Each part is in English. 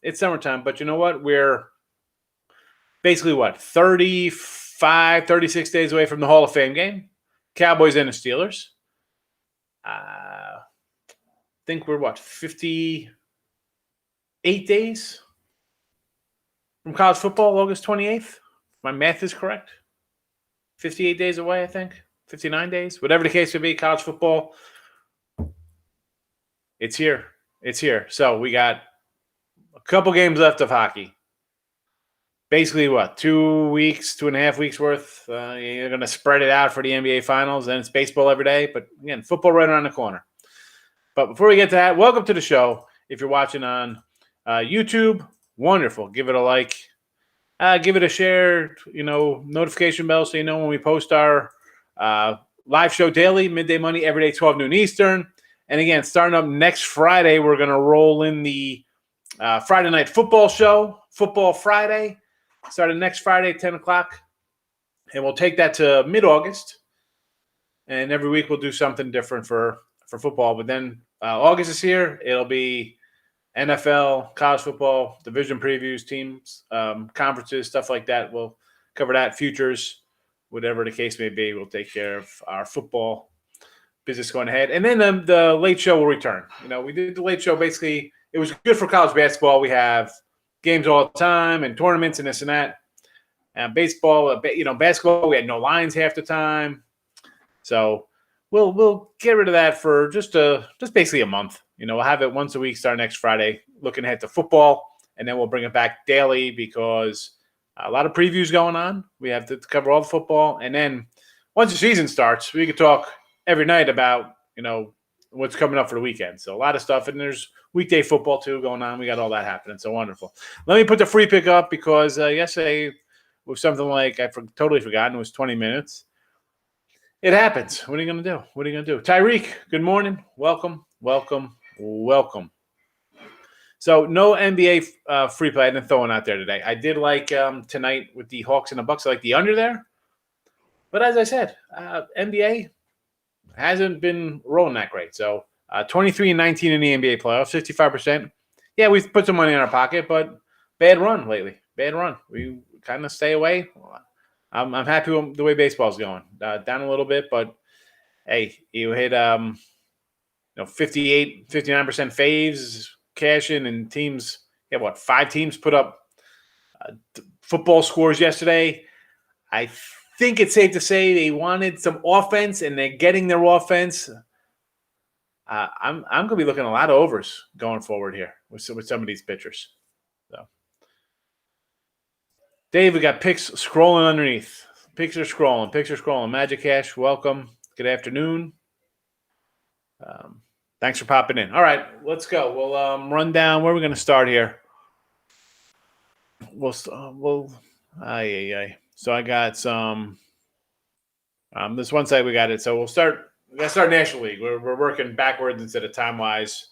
It's summertime, but you know what? We're basically 35, 36 days away from the Hall of Fame game. Cowboys and the Steelers. I think we're 58 days from college football, August 28th. My math is correct. 58 days away, I think. 59 days. Whatever the case may be, college football. It's here. It's here. So we got a couple games left of hockey. Basically, 2.5 weeks worth. You're going to spread it out for the NBA Finals. Then it's baseball every day. But again, football right around the corner. But before we get to that, welcome to the show. If you're watching on YouTube, wonderful. Give it a like. Give it a share. Notification bell so you know when we post our live show daily, Midday Money, every day, 12 noon Eastern. And again, starting up next Friday, we're going to roll in the Friday night football show, Football Friday. Starting next Friday at 10 o'clock. And we'll take that to mid-August. And every week we'll do something different for football. But then August is here. It'll be NFL, college football, division previews, teams, conferences, stuff like that. We'll cover that, futures, whatever the case may be. We'll take care of our football business going ahead. And then the late show will return. We did the late show. Basically, it was good for college basketball. We have games all the time and tournaments and this and that. And baseball, basketball, we had no lines half the time. So we'll get rid of that for just basically a month. We'll have it once a week, start next Friday, looking ahead to football, and then we'll bring it back daily because a lot of previews going on. We have to cover all the football, and then once the season starts, we can talk every night about what's coming up for the weekend. So a lot of stuff, and there's weekday football too going on. We got all that happening, so wonderful. Let me put the free pick up because yesterday was something like totally forgotten. It was 20 minutes. It happens. What are you going to do? Tyreek, good morning. Welcome. So no NBA free play. I didn't throw one out there today. I did like tonight with the Hawks and the Bucks. I like the under there. But as I said, NBA hasn't been rolling that great. So 23-19 in the NBA playoffs, 55%. Yeah, we've put some money in our pocket, but bad run lately. Bad run. We kind of stay away. I'm happy with the way baseball's going. Down a little bit, but hey, you hit 58, 59% faves, cash in, and teams. Yeah, 5 teams put up football scores yesterday. I think it's safe to say they wanted some offense, and they're getting their offense. I'm going to be looking at a lot of overs going forward here with some of these pitchers. So, Dave, we got picks scrolling underneath. Picks are scrolling. Magic Cash, welcome. Good afternoon. Thanks for popping in. All right, let's go. We'll run down where we're going to start here. So I got some. This one side we got it. So we'll start. We got to start National League. We're working backwards instead of time wise.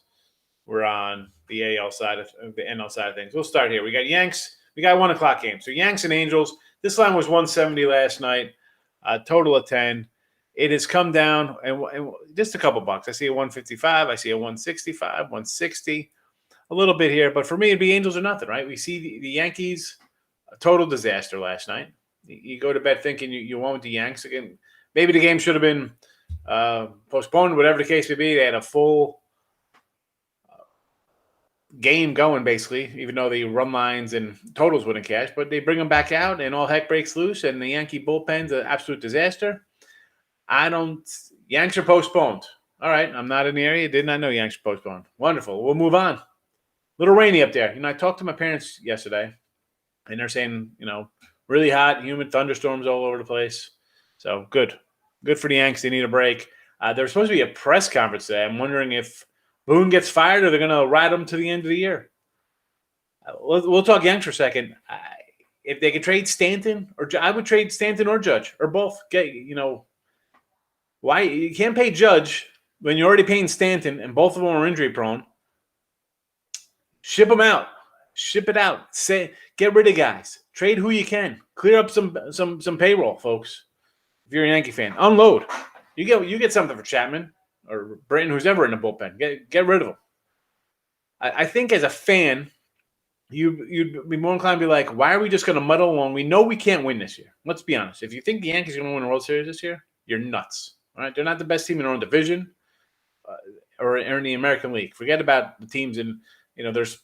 We're on the AL side of the NL side of things. We'll start here. We got Yanks. We got 1 o'clock game. So Yanks and Angels. This line was 170 last night. Total of 10. It has come down and just a couple bucks. I see a 155. I see a 165, 160. A little bit here. But for me, it'd be Angels or nothing, right? We see the Yankees, a total disaster last night. You go to bed thinking you won with the Yanks again. Maybe the game should have been postponed, whatever the case may be. They had a full game going, basically, even though the run lines and totals wouldn't cash. But they bring them back out, and all heck breaks loose, and the Yankee bullpen's an absolute disaster. Yanks are postponed. All right, I'm not in the area. Did not know Yanks are postponed. Wonderful. We'll move on. Little rainy up there. I talked to my parents yesterday, and they're saying, really hot, humid, thunderstorms all over the place. So good. Good for the Yanks. They need a break. There's supposed to be a press conference today. I'm wondering if Boone gets fired or they're going to ride him to the end of the year. We'll talk Yanks for a second. If they could trade Stanton, I would trade Stanton or Judge or both. Why you can't pay Judge when you're already paying Stanton and both of them are injury prone? Ship them out. Ship it out. Get rid of guys. Trade who you can. Clear up some payroll, folks. If you're a Yankee fan, unload. You get something for Chapman or Britton, who's ever in the bullpen. Get rid of them. I think as a fan, you'd be more inclined to be like, why are we just going to muddle along? We know we can't win this year. Let's be honest. If you think the Yankees are going to win a World Series this year, you're nuts. All right, they're not the best team in their own division or in the American League. Forget about the teams in. There's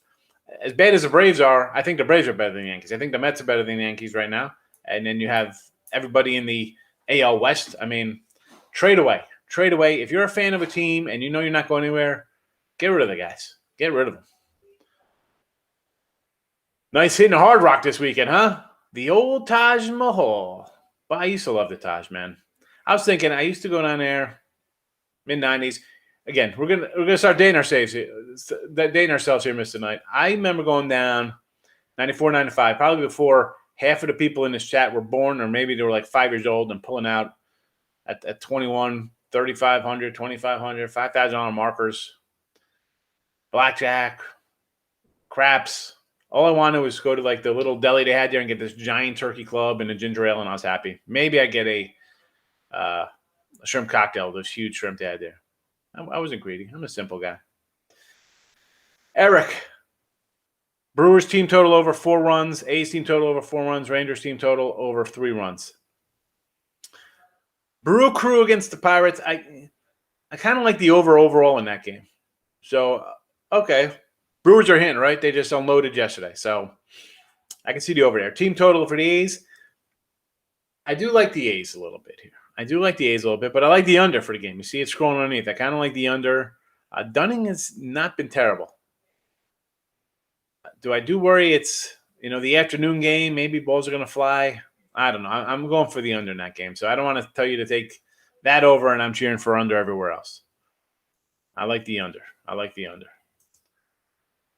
as bad as the Braves are. I think the Braves are better than the Yankees. I think the Mets are better than the Yankees right now. And then you have everybody in the AL West. I mean, trade away. If you're a fan of a team and you know you're not going anywhere, get rid of the guys. Get rid of them. Nice hitting Hard Rock this weekend, huh? The old Taj Mahal. But I used to love the Taj, man. I was thinking I used to go down there mid-90s. Again, we're gonna start dating ourselves here, Mr. Knight. I remember going down 94, 95, probably before half of the people in this chat were born, or maybe they were like 5 years old, and pulling out at 21, 3,500, 2,500, $5,000 markers, blackjack, craps. All I wanted was go to like the little deli they had there and get this giant turkey club and a ginger ale, and I was happy. Maybe I get a shrimp cocktail, those huge shrimp they had there. I wasn't greedy. I'm a simple guy. Eric, Brewers team total over 4 runs. A's team total over 4 runs. Rangers team total over 3 runs. Brew Crew against the Pirates. I kind of like the overall in that game. So, okay. Brewers are hitting, right? They just unloaded yesterday. So, I can see the over there. Team total for the A's. I do like the A's a little bit here. But I like the under for the game. You see it scrolling underneath. I kind of like the under. Dunning has not been terrible. Do I worry it's, the afternoon game, maybe balls are going to fly? I don't know. I'm going for the under in that game. So I don't want to tell you to take that over, and I'm cheering for under everywhere else. I like the under.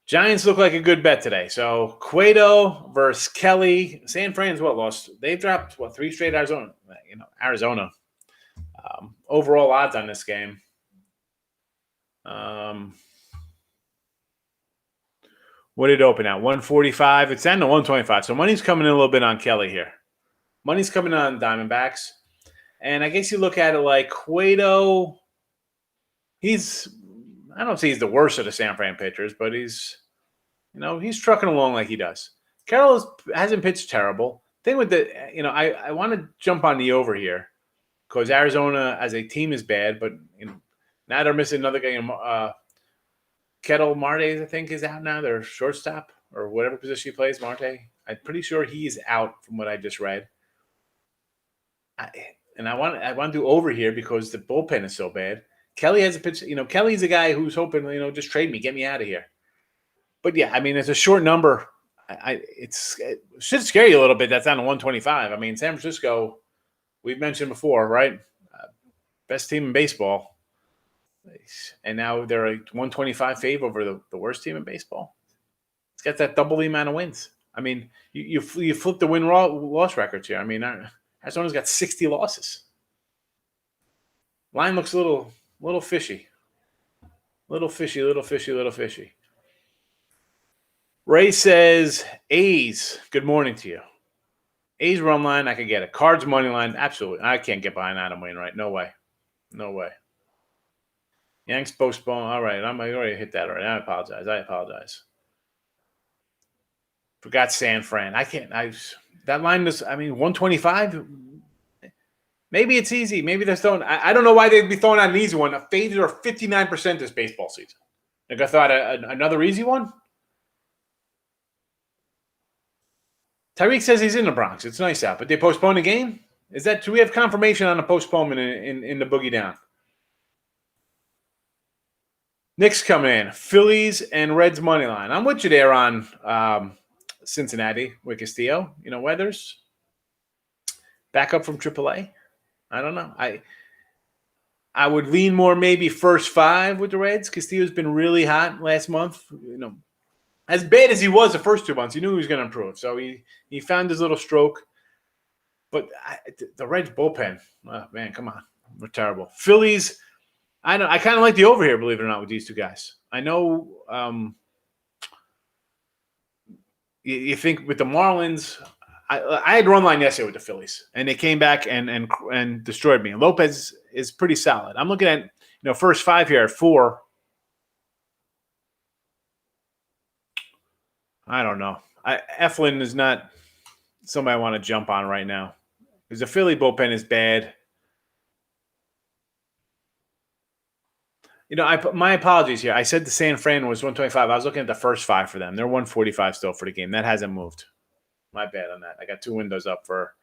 Giants look like a good bet today. So Cueto versus Kelly. San Fran's lost? They dropped 3 straight Arizona. Arizona. Overall odds on this game. What did it open at? 145. It's down to 125. So money's coming in a little bit on Kelly here. Money's coming on Diamondbacks. And I guess you look at it like Cueto, I don't say he's the worst of the San Fran pitchers, but he's trucking along like he does. Carroll hasn't pitched terrible. Thing with I want to jump on the over here because Arizona as a team is bad, but now they're missing another guy. Kettle Marte, I think, is out now. Their shortstop or whatever position he plays, Marte. I'm pretty sure he's out from what I just read. I want to do over here because the bullpen is so bad. Kelly has a pitch. Kelly's a guy who's hoping, just trade me, get me out of here. But yeah, I mean, it's a short number. It should scare you a little bit. That's down to 125. I mean, San Francisco, we've mentioned before, right? Best team in baseball. And now they're a 125 fave over the worst team in baseball. It's got that double the amount of wins. I mean, you flip the win-loss records here. I mean, Arizona's got 60 losses. Line looks a little fishy. Little fishy. Ray says, A's, good morning to you. A's run line, I could get it. Cards money line, absolutely. I can't get behind Adam Wainwright. No way. Yanks postpone. All right. I already hit that already. I apologize. Forgot San Fran. That line is, 125. Maybe it's easy. Maybe they're throwing. I don't know why they'd be throwing out an easy one. A faded or 59% this baseball season. Like I thought another easy one. Tyreek says he's in the Bronx. It's nice out, but they postponed the game. Do we have confirmation on a postponement in the boogie down? Nick's coming in. Phillies and Reds money line. I'm with you there on Cincinnati with Castillo. Weathers back up from AAA. I don't know. I would lean more maybe first 5 with the Reds. Castillo's been really hot last month. As bad as he was the first 2 months, you knew he was going to improve. So he found his little stroke. But the Reds bullpen, oh, man, come on, we're terrible. Phillies. I kind of like the over here, believe it or not, with these 2 guys. I know you think with the Marlins, I had run line yesterday with the Phillies, and they came back and destroyed me. Lopez is pretty solid. I'm looking at first 5 here at 4. I don't know. Eflin is not somebody I want to jump on right now because the Philly bullpen is bad. My apologies here. I said the San Fran was 125. I was looking at the first five for them. They're 145 still for the game. That hasn't moved. My bad on that. I got two windows up for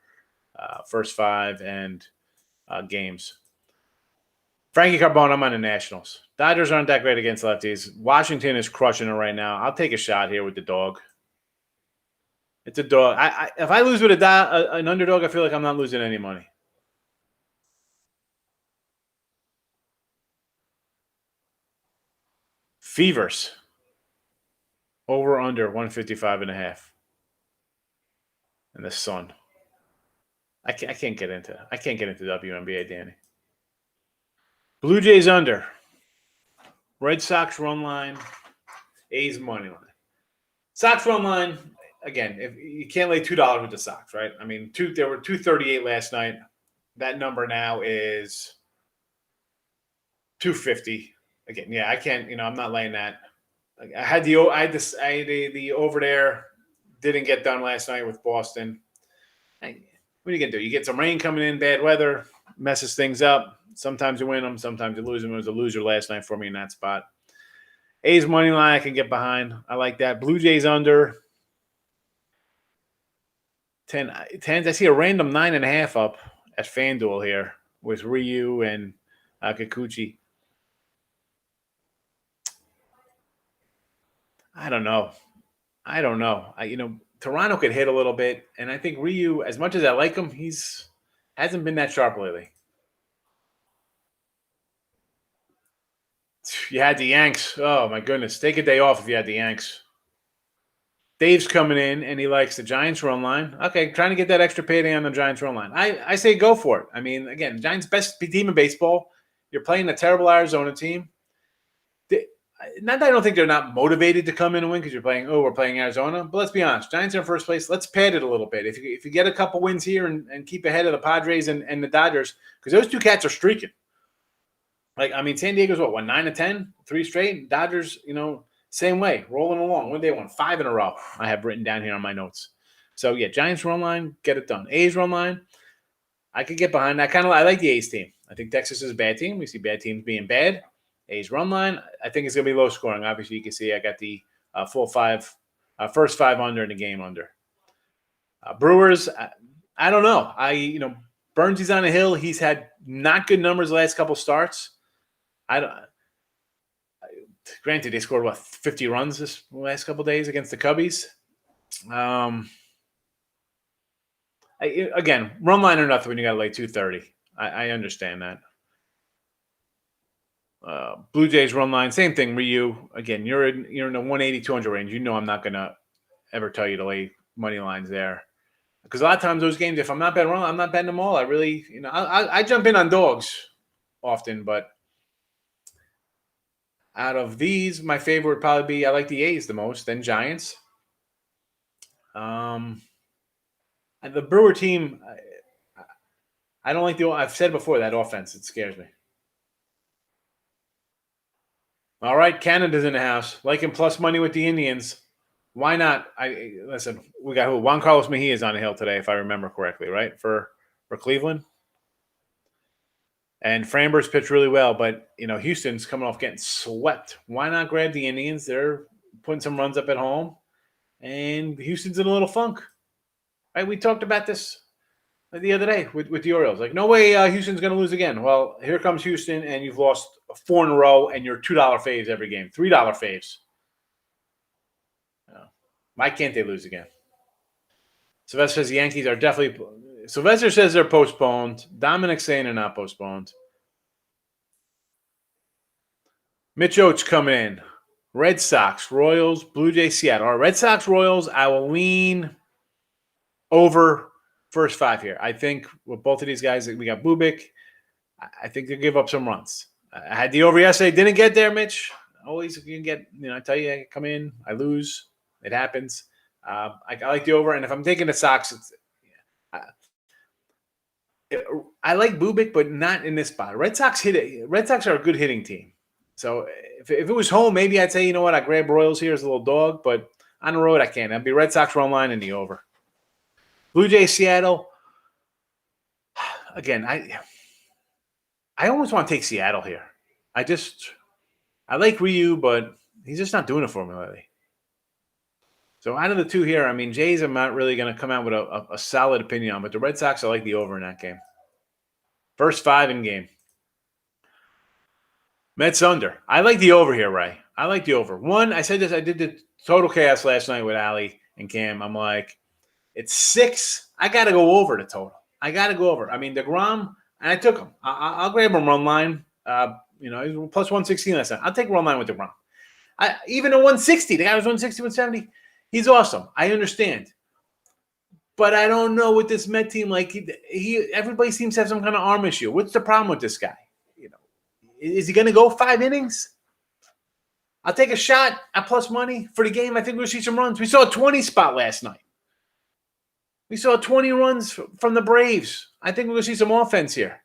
first five and games. Frankie Carbone, I'm on the Nationals. Dodgers aren't that great against lefties. Washington is crushing it right now. I'll take a shot here with the dog. It's a dog. If I lose with an underdog, I feel like I'm not losing any money. Fevers. Over under 155.5. And the Sun. I can't get into WNBA, Danny. Blue Jays under. Red Sox run line. A's money line. Sox run line. Again, if you can't lay $2 with the Sox, right? I mean, there were 238 last night. That number now is 250. Again, yeah, I can't. I'm not laying that. I had the over there. Didn't get done last night with Boston. What are you gonna do? You get some rain coming in, bad weather, messes things up. Sometimes you win them, sometimes you lose them. It was a loser last night for me in that spot. A's money line I can get behind. I like that. Blue Jays under 10. I see a random 9.5 up at FanDuel here with Ryu and Kikuchi. I don't know. Toronto could hit a little bit, and I think Ryu, as much as I like him, hasn't been that sharp lately. You had the Yanks. Oh my goodness, take a day off if you had the Yanks. Dave's coming in, and he likes the Giants run line. Okay, trying to get that extra payday on the Giants run line. I say go for it. I mean, again, Giants' best team in baseball. You're playing a terrible Arizona team. Not that I don't think they're not motivated to come in and win because we're playing Arizona. But let's be honest, Giants are in first place. Let's pad it a little bit. If you get a couple wins here and keep ahead of the Padres and the Dodgers, because those two cats are streaking. San Diego's won 9 of 10, 3 straight. Dodgers, same way, rolling along. When they won 5 in a row, I have written down here on my notes. So yeah, Giants run line, get it done. A's run line, I could get behind that. I like the A's team. I think Texas is a bad team. We see bad teams being bad. A's run line, I think it's going to be low scoring. Obviously, you can see I got the full first 5 under in the game under. Brewers, I don't know. Burnsy's on a hill. He's had not good numbers the last couple starts. Granted, they scored 50 runs this last couple days against the Cubbies. Again, run line or nothing when you got to lay 230. I understand that. Blue Jays run line, same thing. Ryu, again, you're in the 180, 200 range. I'm not going to ever tell you to lay money lines there. Because a lot of times those games, if I'm not betting wrong, I'm not betting them all. I really, I jump in on dogs often, but out of these, my favorite would probably be I like the A's the most, then Giants. And the Brewer team, I don't like I've said before, that offense. It scares me. All right, Canada's in the house. Liking plus money with the Indians. Why not? Listen, we got who? Juan Carlos Mejia is on the hill today, if I remember correctly, right? For Cleveland. And Framber's pitched really well, but Houston's coming off getting swept. Why not grab the Indians? They're putting some runs up at home, and Houston's in a little funk. Right? We talked about this the other day with the Orioles. Like, no way Houston's going to lose again. Well, here comes Houston, and you've lost 4 in a row, and you're $2 faves every game, $3 faves. Why can't they lose again? Sylvester says the Yankees are definitely – Sylvester says they're postponed. Dominic's saying they're not postponed. Mitch Oates coming in. Red Sox, Royals, Blue Jays, Seattle. All right, Red Sox, Royals, I will lean over first 5 here. I think with both of these guys, we got Bubik. I think they'll give up some runs. I had the over yesterday. Didn't get there, Mitch. Always you can get, I tell you, I come in, I lose. It happens. I like the over. And if I'm taking the Sox, I like Bubik, but not in this spot. Red Sox are a good hitting team. So if it was home, maybe I'd say, I grab Royals here as a little dog. But On the road, I can't. That'd be Red Sox run line in the over. Blue Jays, Seattle. Again, I almost want to take Seattle here. I like Ryu, but he's just not doing it for me lately. So out of the two here, I mean, Jays, I'm not really going to come out with a solid opinion on, but the Red Sox, I like the over in that game. First 5 in game. Mets under. I like the over here, Ray. I like the over. One, I said this. I did the total chaos last night with Ali and Cam. I'm like, it's 6. I got to go over the total. I got to go over. I mean, DeGrom, and I took him. I'll grab him run line. He was plus 116 last night. I'll take run line with DeGrom. Even a 160. The guy was 160, 170. He's awesome. I understand. But I don't know with this Met team. Like everybody seems to have some kind of arm issue. What's the problem with this guy? Is he going to go 5 innings? I'll take a shot at plus money for the game. I think we'll see some runs. We saw a 20 spot last night. We saw 20 runs from the Braves. I think we're going to see some offense here.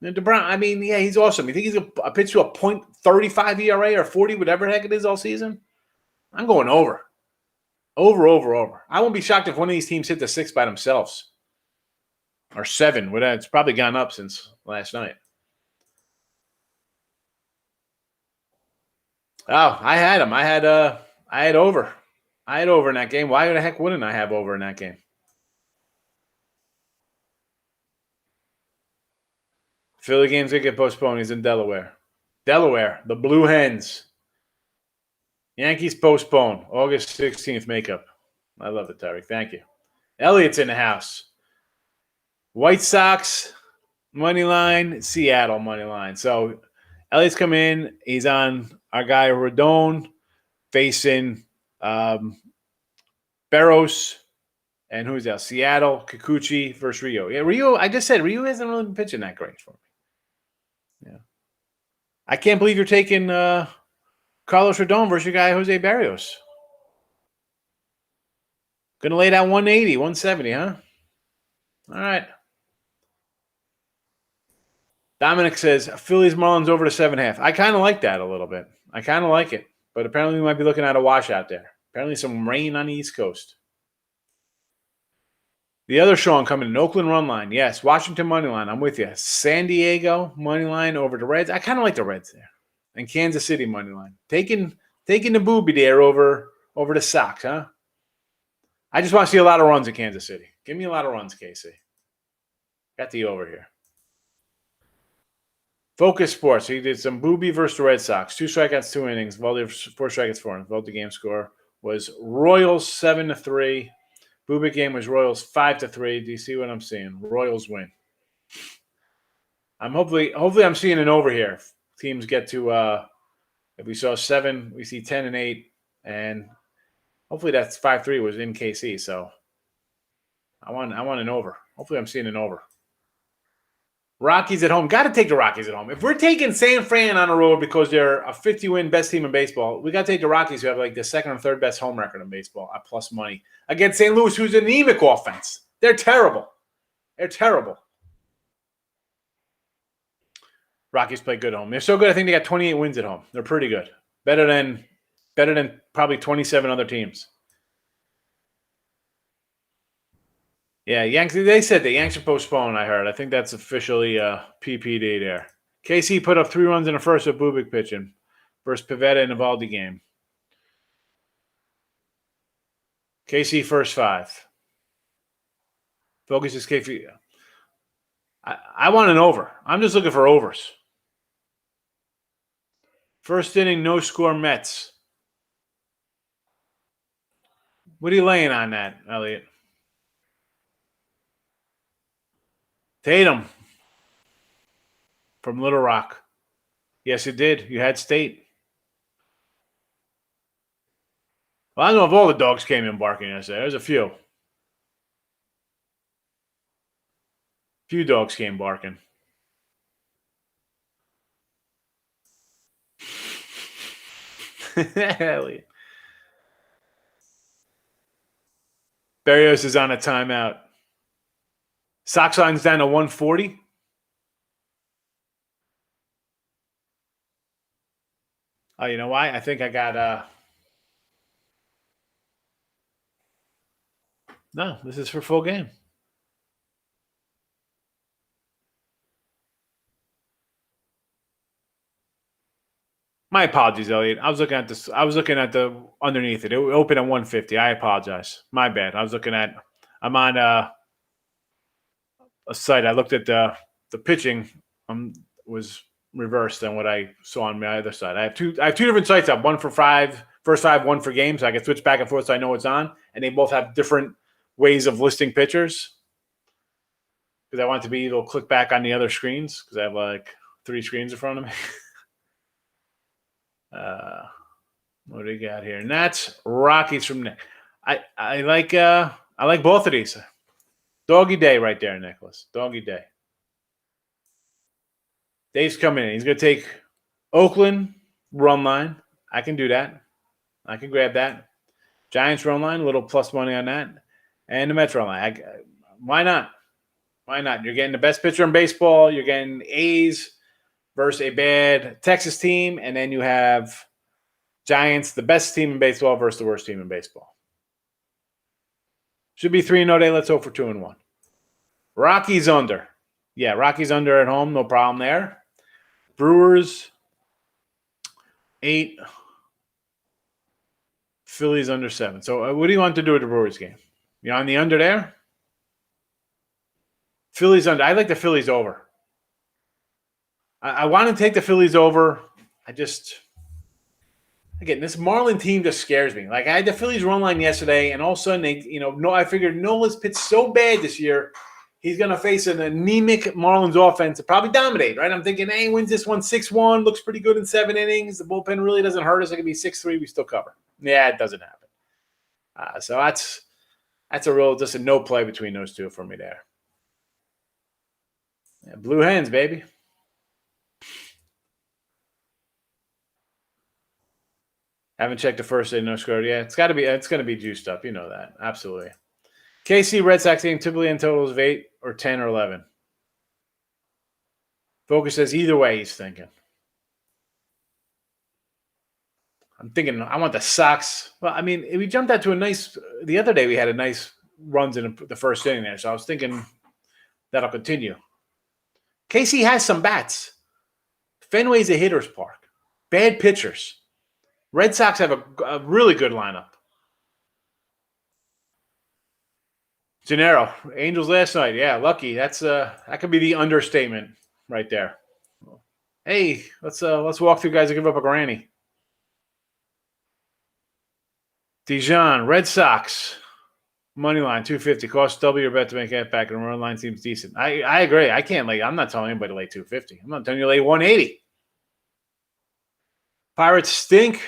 And DeBron, I mean, yeah, he's awesome. You think he's going to pitch to a .35 ERA or 40, whatever the heck it is all season? I'm going over. Over. I won't be shocked if one of these teams hit the 6 by themselves. Or 7. It's probably gone up since last night. Oh, I had him. I had over. I had over in that game. Why the heck wouldn't I have over in that game? Philly game's going to get postponed. He's in Delaware. The Blue Hens. Yankees postponed. August 16th makeup. I love it, Terry. Thank you. Elliot's in the house. White Sox, money line. Seattle, money line. So Elliot's come in. He's on our guy Rodon facing Barros. And who's that? Seattle, Kikuchi versus Rio. Yeah, Rio, I just said Rio hasn't really been pitching that great for me. Yeah. I can't believe you're taking Carlos Rodon versus your guy Jose Barrios. Going to lay down 180, 170, huh? All right. Dominic says, Phillies Marlins over to 7.5. I kind of like that a little bit. I kind of like it. But apparently we might be looking at a washout there. Apparently some rain on the East Coast. The other Sean coming in, Oakland run line. Yes, Washington money line. I'm with you. San Diego money line over the Reds. I kind of like the Reds there. And Kansas City money line. Taking the booby there over the Sox, huh? I just want to see a lot of runs in Kansas City. Give me a lot of runs, KC. Got the over here. Focus Sports. He did some booby versus the Red Sox. 2 strikeouts, 2 innings. Voted 4 strikeouts, 4 innings. Vote the game score was Royals 7-3. Booby game was Royals 5-3. Do you see what I'm seeing? Royals win. I'm hopefully I'm seeing an over here. If teams get to if we saw 7, we see 10 and 8, and hopefully that's 5-3 was in KC. So I want an over. Hopefully I'm seeing an over. Rockies at home. Got to take the Rockies at home. If we're taking San Fran on the road because they're a 50-win best team in baseball, we got to take the Rockies, who have like the 2nd or 3rd best home record in baseball at plus money, against St. Louis, who's an anemic offense. They're terrible. Rockies play good at home. They're so good, I think they got 28 wins at home. They're pretty good. Better than probably 27 other teams. Yeah, Yanks. They said the Yanks are postponed, I heard. I think that's officially PPD there. KC put up 3 runs in the first with Bubik pitching versus Pivetta in the Evaldi game. KC first 5. Focus is KC. I want an over. I'm just looking for overs. First inning, no score Mets. What are you laying on that, Elliot? Tatum from Little Rock. Yes, you did. You had State. Well, I don't know if all the dogs came in barking yesterday. There's a few. Few dogs came barking. Elliot. Barrios is on a timeout. Sox line's down to 140. Oh, you know why? I think I got No, this is for full game. My apologies, Elliot. I was looking at this. I was looking at the underneath it. It opened at 150. I apologize. My bad. I was looking at. I'm on a site. I looked at the pitching. Was reversed than what I saw on my other side. I have two different sites up. One for first five, one for games. So I can switch back and forth so I know what's on, and they both have different ways of listing pitchers. Because I want it to be, it'll click back on the other screens because I have like 3 screens in front of me. What do we got here? And that's Rockies from Nick. I like both of these. Doggy day right there, Nicholas. Doggy day. Dave's coming in. He's going to take Oakland run line. I can do that. I can grab that. Giants run line, a little plus money on that. And the Mets run line. Why not? Why not? You're getting the best pitcher in baseball. You're getting A's versus a bad Texas team. And then you have Giants, the best team in baseball versus the worst team in baseball. Should be 3-0 day. Let's hope for 2-1. Rockies under. Yeah, Rockies under at home. No problem there. Brewers 8. Phillies under 7. So what do you want to do with the Brewers game? You on the under there? Phillies under. I like the Phillies over. I want to take the Phillies over. Again, this Marlin team just scares me. Like, I had the Phillies run line yesterday, and all of a sudden, I figured Nola's pitched so bad this year, he's going to face an anemic Marlins offense to probably dominate, right? I'm thinking, hey, wins this one 6-1, looks pretty good in 7 innings. The bullpen really doesn't hurt us. It could be 6-3. We still cover. Yeah, it doesn't happen. So that's just a no play between those two for me there. Yeah, Blue Hens, baby. Haven't checked the first day, no score. Yeah, it's going to be juiced up. You know that. Absolutely. KC Red Sox game typically in totals of 8 or 10 or 11. Focus says either way he's thinking. I'm thinking I want the Sox. Well, I mean, we jumped out to the other day we had a nice runs in the first inning there. So I was thinking that'll continue. KC has some bats. Fenway's a hitter's park. Bad pitchers. Red Sox have a really good lineup. Gennaro, Angels last night. Yeah, lucky. That could be the understatement right there. Hey, let's walk through guys that give up a granny. Dijon, Red Sox, money line 250. Cost double your bet to make that back, and run line seems decent. I agree. I can't lay. I'm not telling anybody to lay 250. I'm not telling you to lay 180. Pirates stink.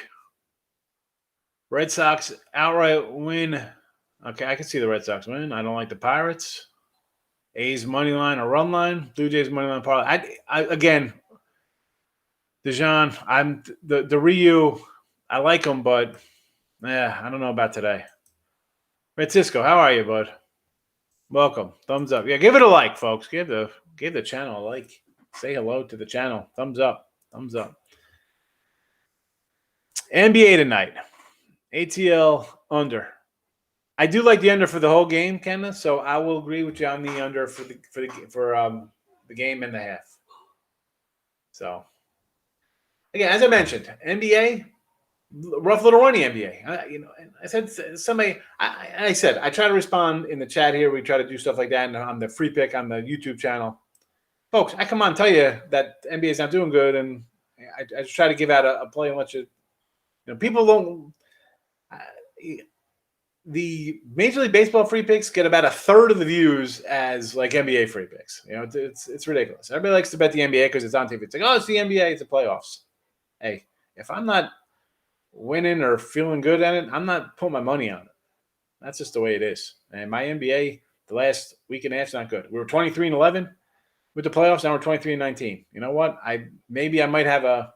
Red Sox outright win. Okay, I can see the Red Sox win. I don't like the Pirates. A's money line or run line. Blue Jays money line parlay. Again, Dijon. I'm the Ryu. I like them, but I don't know about today. Francisco, how are you, bud? Welcome. Thumbs up. Yeah, give it a like, folks. Give the channel a like. Say hello to the channel. Thumbs up. Thumbs up. NBA tonight. ATL under. I do like the under for the whole game, Kenneth. So I will agree with you on the under for the game and the half. So again, as I mentioned, NBA, rough little runny NBA. I said somebody. I said I try to respond in the chat here. We try to do stuff like that on the free pick on the YouTube channel, folks. I come on tell you that NBA is not doing good, and I just try to give out a play and let you. People don't. The Major League Baseball free picks get about a third of the views as like NBA free picks. It's ridiculous. Everybody likes to bet the NBA because it's on TV. It's like, oh, it's the NBA, it's the playoffs. Hey, if I'm not winning or feeling good at it, I'm not putting my money on it. That's just the way it is. And my NBA, the last week and a half is not good. We were 23-11 with the playoffs. Now we're 23-19. You know what? I might have a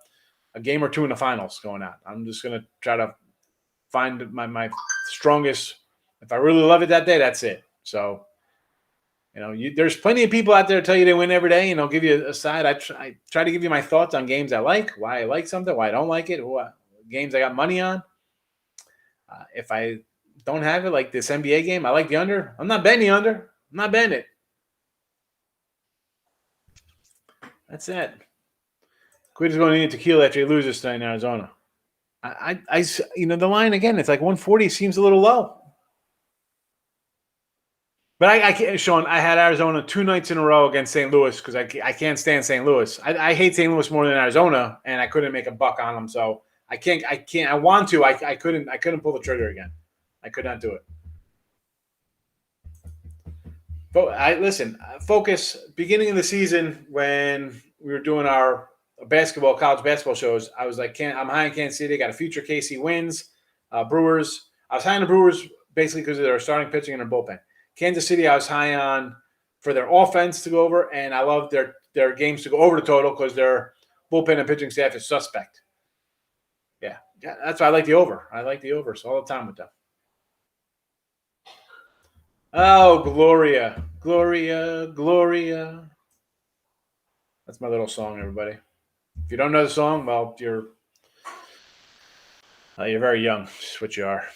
game or two in the finals going out. I'm just going to try to find my strongest. If I really love it that day, that's it. So, there's plenty of people out there tell you they win every day, and I'll give you a side. I try to give you my thoughts on games I like, why I like something, why I don't like it, what games I got money on. If I don't have it like this NBA game. I like the under. I'm not betting the under. I'm not betting it. That's it. Quid is going to need tequila after he loses tonight in Arizona. The line again, it's like 140 seems a little low. But I can't, Sean, I had Arizona 2 nights in a row against St. Louis because I can't stand St. Louis. I hate St. Louis more than Arizona, and I couldn't make a buck on them. So I can't. I want to. I couldn't pull the trigger again. I could not do it. But listen. Focus. Beginning of the season when we were doing our college basketball shows, I was like, I'm high in Kansas City. Got a future KC wins. Brewers. I was high on the Brewers basically because of their starting pitching and their bullpen. Kansas City, I was high on for their offense to go over, and I love their games to go over the total because their bullpen and pitching staff is suspect. Yeah, that's why I like the over. I like the overs all the time with them. Oh, Gloria, Gloria, Gloria. That's my little song, everybody. If you don't know the song, well, you're very young. That's what you are.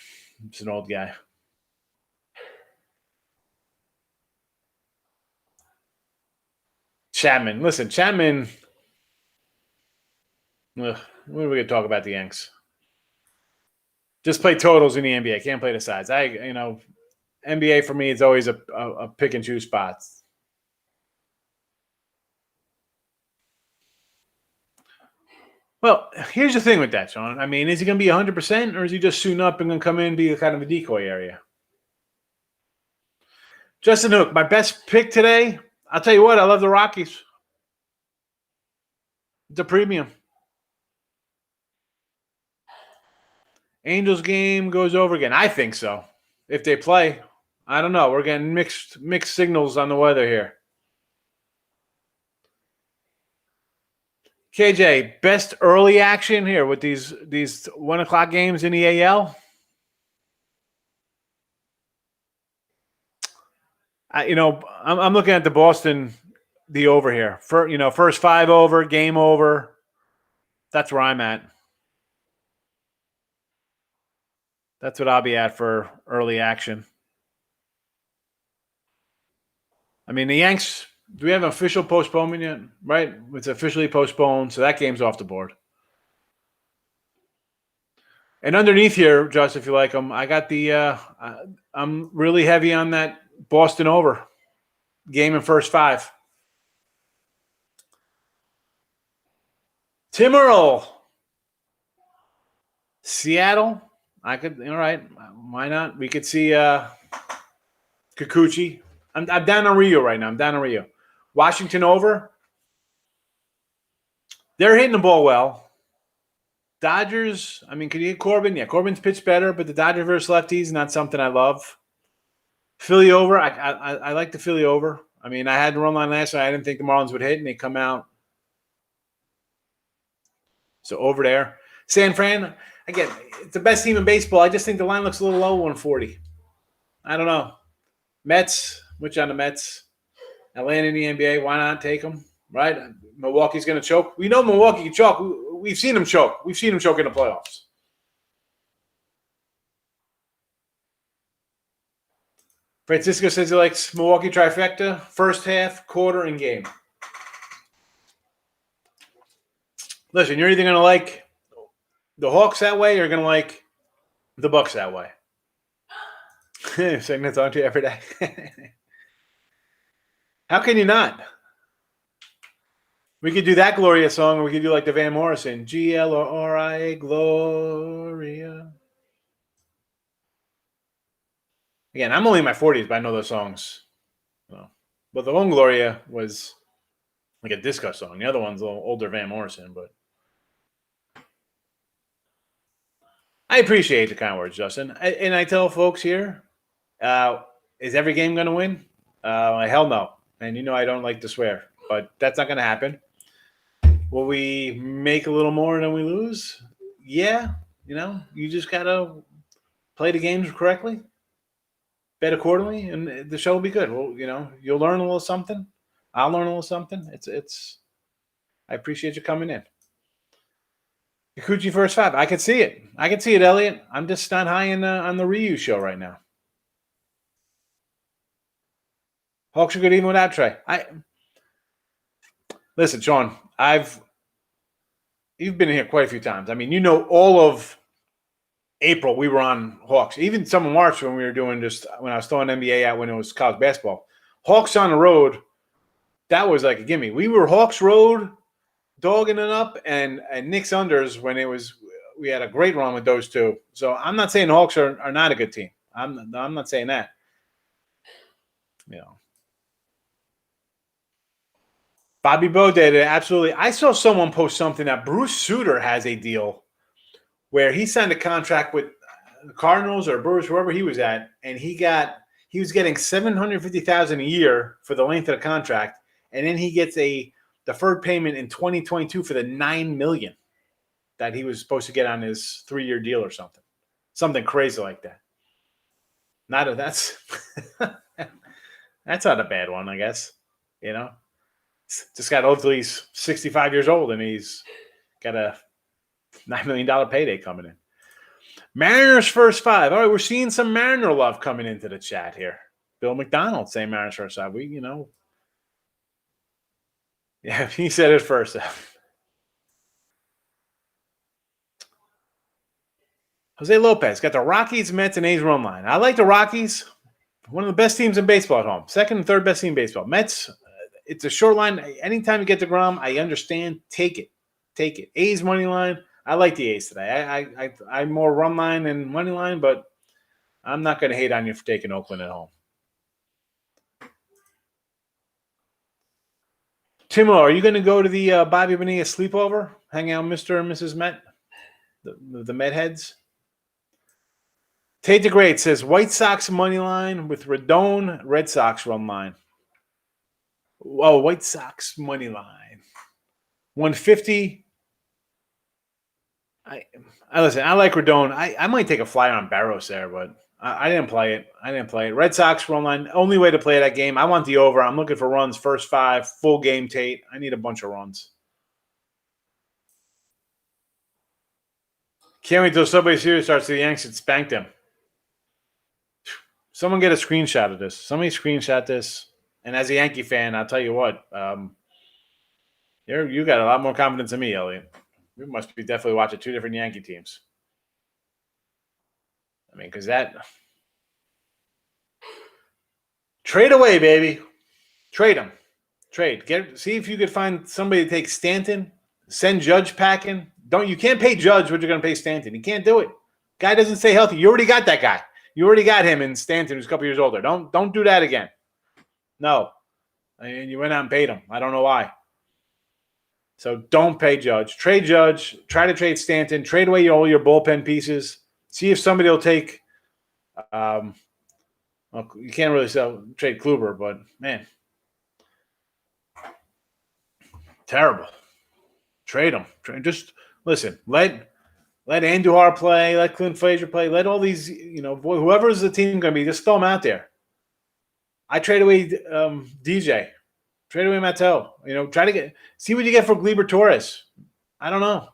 I'm just an old guy. Chapman. Listen, Chapman. When are we going to talk about the Yanks? Just play totals in the NBA. Can't play the sides. NBA for me is always a pick and choose spots. Well, here's the thing with that, Sean. I mean, is he going to be 100%, or is he just suiting up and going to come in and be kind of a decoy area? Justin Hook, my best pick today. I'll tell you what, I love the Rockies. It's a premium. Angels game goes over again. I think so. If they play, I don't know. We're getting mixed signals on the weather here. KJ, best early action here with these 1 o'clock games in the AL. I'm looking at the Boston, the over here. First 5 over, game over. That's where I'm at. That's what I'll be at for early action. I mean, the Yanks, do we have an official postponement yet? Right? It's officially postponed, so that game's off the board. And underneath here, Josh, if you like them, I got I'm really heavy on that Boston over game in first 5. Tim Earl. Seattle. All right. Why not? We could see Kikuchi. I'm down on Rio right now. Washington over. They're hitting the ball well. Dodgers, I mean, could you get Corbin? Yeah, Corbin's pitched better, but the Dodgers versus lefties, not something I love. Philly over. I like the Philly over. I mean, I had the run line last night. I didn't think the Marlins would hit, and they come out. So over there. San Fran, again, it's the best team in baseball. I just think the line looks a little low, 140. I don't know. Mets, which on the Mets? Atlanta in the NBA, why not take them? Right? Milwaukee's going to choke. We know Milwaukee can choke. We've seen them choke. We've seen them choke in the playoffs. Francisco says he likes Milwaukee trifecta, first half, quarter, and game. Listen, you're either going to like the Hawks that way or you're going to like the Bucks that way. Saying that's on to you every day. How can you not? We could do that Gloria song, or we could do like the Van Morrison, Gloria, Gloria. Again, I'm only in my 40s, but I know those songs. But the one Gloria was like a disco song. The other one's a little older Van Morrison, but I appreciate the kind words, Justin. And I tell folks here, is every game going to win? Hell no. And I don't like to swear, but that's not going to happen. Will we make a little more than we lose? Yeah. You just got to play the games correctly, bet accordingly, and the show will be good. Well, you'll learn a little something. I'll learn a little something. I appreciate you coming in. Kikuchi first 5. I could see it. I could see it, Elliot. I'm just not high on the Ryu show right now. Hawks are good even without Trey. Listen, Sean. You've been here quite a few times. I mean, you know, all of April we were on Hawks. Even some of March when we were doing when I was throwing NBA out when it was college basketball. Hawks on the road. That was like a gimme. We were Hawks road, dogging it up, and Knicks unders when we had a great run with those two. So I'm not saying Hawks are not a good team. I'm not saying that. You know, Bobby Bo did it absolutely. I saw someone post something that Bruce Sutter has a deal where he signed a contract with the Cardinals or Brewers, wherever he was at, and he was getting $750,000 a year for the length of the contract, and then he gets a deferred payment in 2022 for the $9 million that he was supposed to get on his 3-year deal or something crazy like that. That's that's not a bad one, I guess. You know, just got until he's 65 years old and he's got a $9 million payday coming in. Mariners first 5. All right, we're seeing some Mariner love coming into the chat here. Bill McDonald saying Mariners first 5. Yeah, he said it first. Jose Lopez got the Rockies, Mets, and A's run line. I like the Rockies. One of the best teams in baseball at home. Second and third best team in baseball. Mets, it's a short line. Anytime you get to Grom, I understand. Take it. A's money line. I like the A's today. I'm more run line than money line, but I'm not going to hate on you for taking Oakland at home. Timo, are you going to go to the Bobby Bonilla sleepover? Hang out with Mr. and Mrs. Met? The Met heads? Tate the Great says White Sox money line with Rodon, Red Sox run line. Oh, White Sox money line. 150. Listen, I like Rodon. I might take a flyer on Barros there, but I didn't play it. Red Sox run line. Only way to play that game. I want the over. I'm looking for runs first 5, full game, Tate. I need a bunch of runs. Can't wait till Subway Series starts. The Yanks had spanked them. Someone get a screenshot of this. Somebody screenshot this. And as a Yankee fan, I'll tell you what, you got a lot more confidence in me, Elliot. You must be definitely watching 2 different Yankee teams. I mean, because trade away, baby. Trade them. See if you could find somebody to take Stanton. Send Judge packing. You can't pay Judge what you're going to pay Stanton. You can't do it. Guy doesn't stay healthy. You already got that guy. You already got him in Stanton, who's a couple years older. Don't do that again. No. And you went out and paid him. I don't know why. So don't pay Judge. Trade Judge. Try to trade Stanton. Trade away all your bullpen pieces. See if somebody will take well, you can't really trade Kluber, but man. Terrible. Trade him. Just listen. Let Andujar play. Let Clint Frazier play. Let all these, whoever's the team going to be, just throw them out there. I trade away DJ. Trade away Mattel. Try to see what you get for Gleyber Torres. I don't know.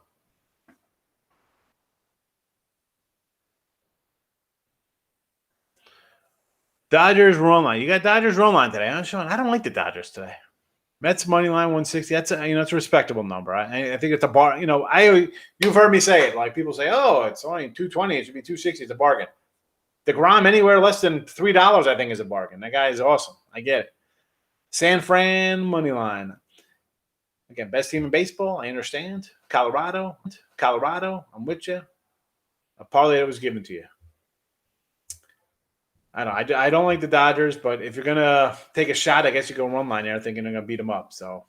Dodgers run line. You got Dodgers run line today, huh, Sean? I don't like the Dodgers today. Mets money line 160. That's it's a respectable number. I think it's a bar. You've heard me say it. Like people say, oh, it's only 220. It should be 260. It's a bargain. DeGrom anywhere less than $3, I think, is a bargain. That guy is awesome. I get it. San Fran money line. Again, best team in baseball. I understand. Colorado. I'm with you. A parlay that was given to you. I don't like the Dodgers, but if you're gonna take a shot, I guess you go run line there, thinking they're gonna beat them up. So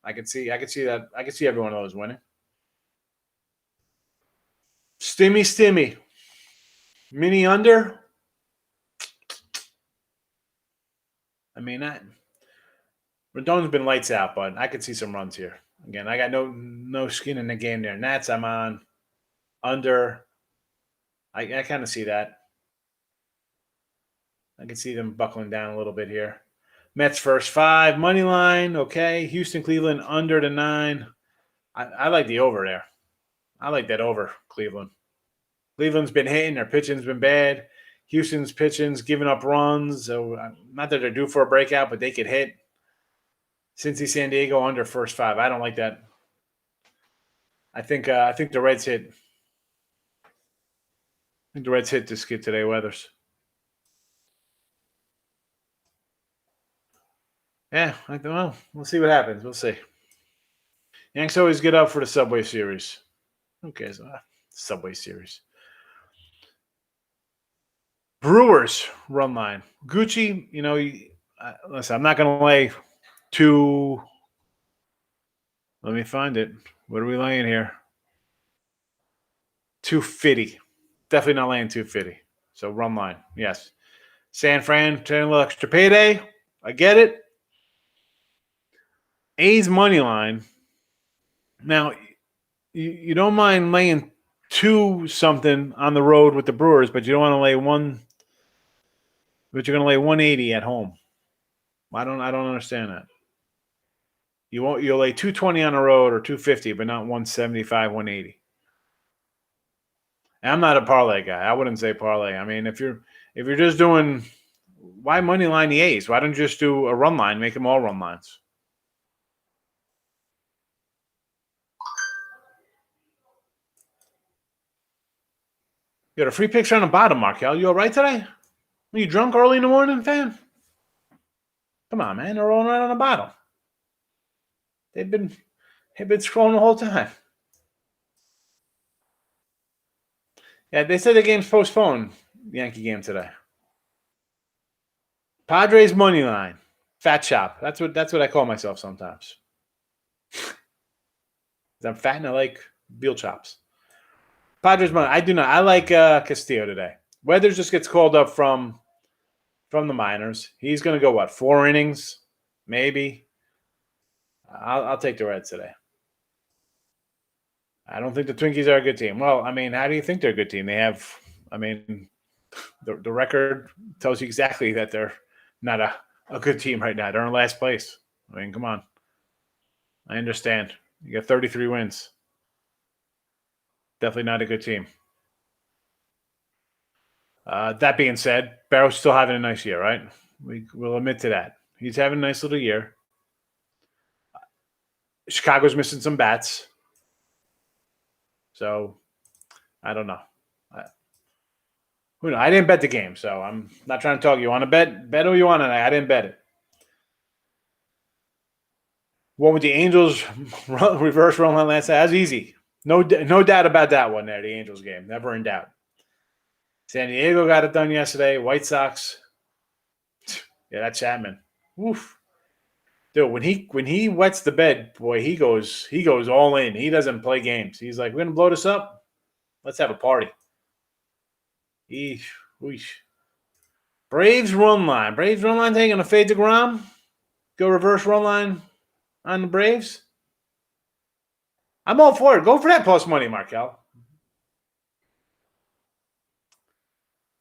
I could see that. I could see every one of those winning. Stimmy. Mini under. I mean, Rodon's been lights out, but I could see some runs here. Again, I got no skin in the game there. Nats, I'm on under. I kind of see that. I can see them buckling down a little bit here. Mets first 5, money line, okay. Houston, Cleveland, under the 9. I like the over there. I like that over Cleveland. Cleveland's been hitting. Their pitching's been bad. Houston's pitching's giving up runs. So not that they're due for a breakout, but they could hit. Cincy, San Diego under first 5. I don't like that. I think the Reds hit. I think the Reds hit this kid today, Weathers. Yeah, well, we'll see what happens. We'll see. Yanks always get up for the Subway Series. Who cares? Subway Series. Brewers run line. Gucci, listen, I'm not going to lay 2. Let me find it. What are we laying here? 250. Definitely not laying 250. So run line. Yes. San Fran, 10 a little extra payday. I get it. A's money line. Now, you don't mind laying 2 something on the road with the Brewers, but you don't want to lay 1. But you're going to lay 180 at home. I don't understand that. You'll lay 220 on the road or 250, but not 175, 180. And I'm not a parlay guy. I wouldn't say parlay. I mean, if you're just doing, why money line the A's? Why don't you just do a run line? Make them all run lines. You got a free picture on the bottom, Markel. You all right today? Were you drunk early in the morning, fam? Come on, man. They're rolling right on the bottom. They've been scrolling the whole time. Yeah, they said the game's postponed. The Yankee game today. Padres money line. Fat chop. That's what I call myself sometimes. I'm fat and I like veal chops. Padres money. I do not. I like Castillo today. Weathers just gets called up from the minors. He's going to go, 4 innings? Maybe. I'll take the Reds today. I don't think the Twinkies are a good team. Well, I mean, how do you think they're a good team? They have, I mean, the record tells you exactly that they're not a good team right now. They're in last place. I mean, come on. I understand. You got 33 wins. Definitely not a good team. That being said, Barrow's still having a nice year, right? We'll admit to that. He's having a nice little year. Chicago's missing some bats. So, I don't know. Who knows? I didn't bet the game, so I'm not trying to talk. You want to bet? Bet who you want tonight. I didn't bet it. What would the Angels reverse run line last night? That was easy. No doubt about that one there, the Angels game. Never in doubt. San Diego got it done yesterday. White Sox. Yeah, that's Chapman. Oof. Dude, when he wets the bed, boy, he goes all in. He doesn't play games. He's like, we're gonna blow this up. Let's have a party. Eesh. Braves run line. Braves run line taking a fade to Grom. Go reverse run line on the Braves. I'm all for it. Go for that plus money, Markel.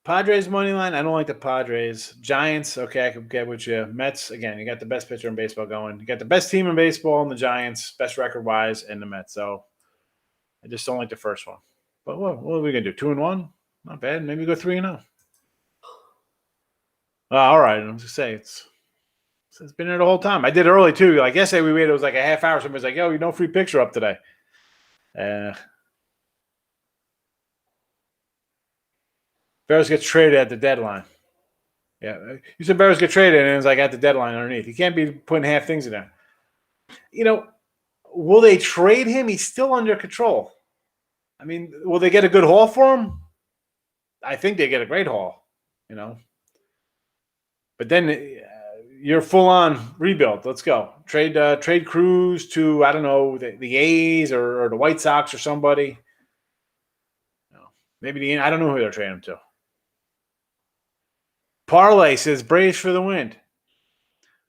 Padres money line. I don't like the Padres. Giants. Okay, I could get with you. Mets. Again, you got the best pitcher in baseball going. You got the best team in baseball in the Giants, best record wise, and the Mets. So I just don't like the first one. But what are we gonna do? 2-1? Not bad. Maybe go 3-0. All right. I'm just saying it's been there the whole time. I did it early too. Like yesterday, we waited. It was like a half hour. Somebody's like, "Yo, free picture up today." Barrows gets traded at the deadline. Yeah, you said Barrows get traded, and it's like at the deadline underneath. He can't be putting half things in there. Will they trade him? He's still under control. I mean, will they get a good haul for him? I think they get a great haul. But then you're full on rebuild. Let's go. Trade Cruz to, I don't know, the A's or the White Sox or somebody. Maybe I don't know who they're trading him to. Parlay says Braves for the win.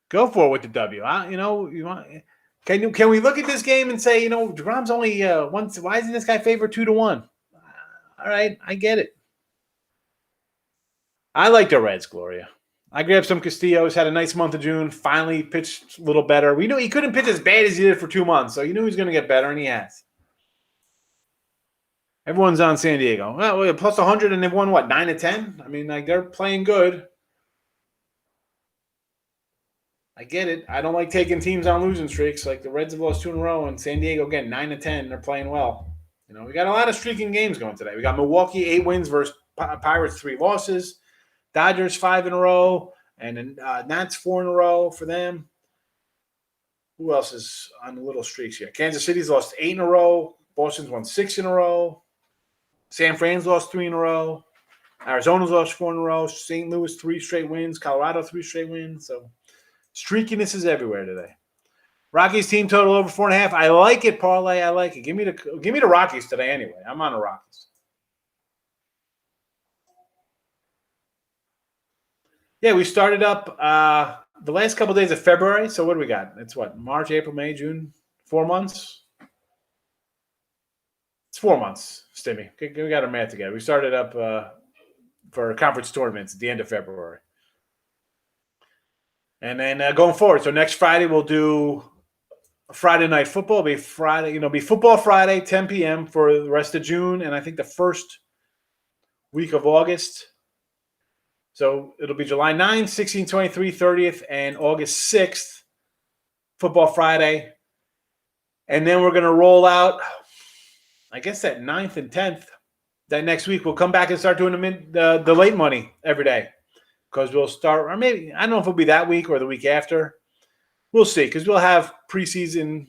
Go for it with the W. You want? Can we look at this game and say, DeGrom's only one? Why isn't this guy favored 2-1? All right, I get it. I like the Reds, Gloria. I grabbed some Castillos, had a nice month of June, finally pitched a little better. We knew he couldn't pitch as bad as he did for 2 months, so you knew he was going to get better, and he has. Everyone's on San Diego. Well, plus 100, and they've won, what, 9 to 10? I mean, like, they're playing good. I get it. I don't like taking teams on losing streaks. Like the Reds have lost 2 in a row, and San Diego, again, 9 to 10. They're playing well. We got a lot of streaking games going today. We got Milwaukee, 8 wins versus Pirates, 3 losses. Dodgers, 5 in a row. And then Nats, 4 in a row for them. Who else is on the little streaks here? Kansas City's lost 8 in a row. Boston's won 6 in a row. San Fran's lost 3 in a row. Arizona's lost 4 in a row. St. Louis, 3 straight wins. Colorado, 3 straight wins. So streakiness is everywhere today. Rockies team total over 4.5. I like it, parlay. I like it. Give me the Rockies today anyway. I'm on the Rockies. Yeah, we started up the last couple of days of February. So what do we got? It's what? March, April, May, June. 4 months? It's 4 months, Stimmy. We got our math together. We started up for conference tournaments at the end of February. And then going forward, so next Friday we'll do Friday night football. It'll be Friday, be football Friday, 10 p.m. for the rest of June, and I think the first week of August. So it'll be July 9th, 16th, 23rd, 30th, and August 6th, football Friday. And then we're going to roll out, I guess, that 9th and 10th. That next week we'll come back and start doing the late money every day. Because we'll start, or maybe, I don't know if it'll be that week or the week after. We'll see, because we'll have preseason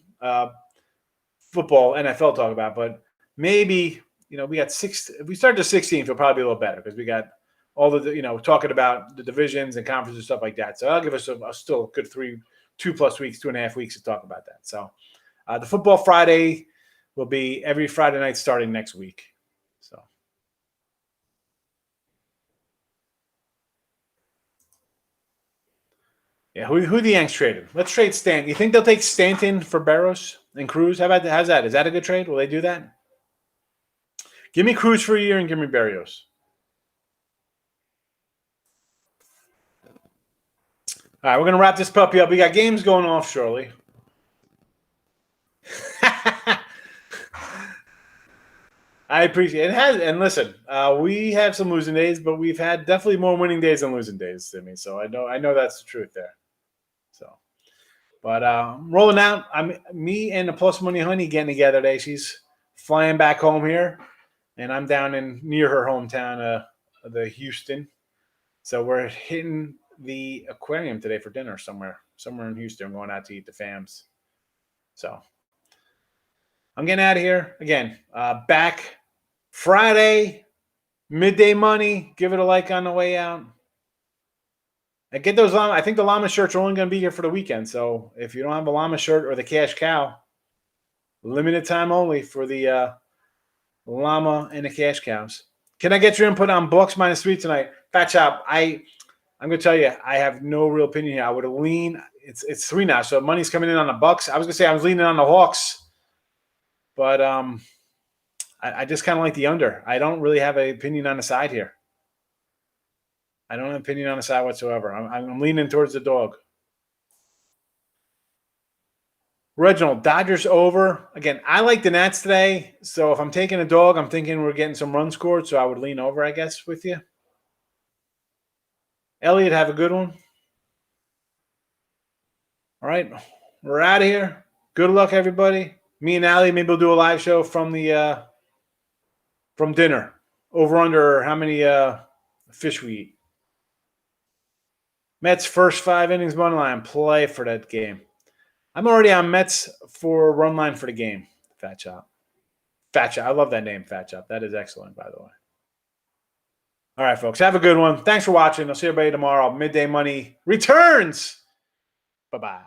football, NFL talk about. But maybe, we got 6. If we start the 16th, it'll probably be a little better because we got all the, talking about the divisions and conferences and stuff like that. So that'll give us still a good 2+ weeks, 2.5 weeks to talk about that. So the football Friday will be every Friday night starting next week. So. Yeah, who the Yanks traded? Let's trade Stanton. You think they'll take Stanton for Barros and Cruz? How's that? Is that a good trade? Will they do that? Give me Cruz for a year and give me Barrios. All right, we're going to wrap this puppy up. We got games going off shortly. I appreciate it. And listen, we have some losing days, but we've had definitely more winning days than losing days, Timmy. So I know that's the truth there. So, but rolling out, me and the Plus Money Honey getting together today. She's flying back home here, and I'm down near her hometown, the Houston. So we're hitting the aquarium today for dinner somewhere in Houston. Going out to eat the fams. So I'm getting out of here again. Back Friday, midday money. Give it a like on the way out. And get those llama. I think the llama shirts are only going to be here for the weekend. So if you don't have a llama shirt or the cash cow, limited time only for the llama and the cash cows. Can I get your input on Bucks -3 tonight? Fat Chop, I'm going to tell you, I have no real opinion here. I would have leaned. It's 3 now, so money's coming in on the Bucks. I was going to say I was leaning on the Hawks, but I just kind of like the under. I don't really have an opinion on the side here. I don't have an opinion on the side whatsoever. I'm leaning towards the dog. Reginald, Dodgers over. Again, I like the Nats today, so if I'm taking a dog, I'm thinking we're getting some runs scored, so I would lean over, I guess, with you. Elliot, have a good one. All right, we're out of here. Good luck, everybody. Me and Allie, maybe we'll do a live show from the from dinner. Over under how many fish we eat. Mets first 5 innings money line. Play for that game. I'm already on Mets for run line for the game. Fat Chop. I love that name, Fat Chop. That is excellent, by the way. All right, folks. Have a good one. Thanks for watching. I'll see everybody tomorrow. Midday Money returns. Bye-bye.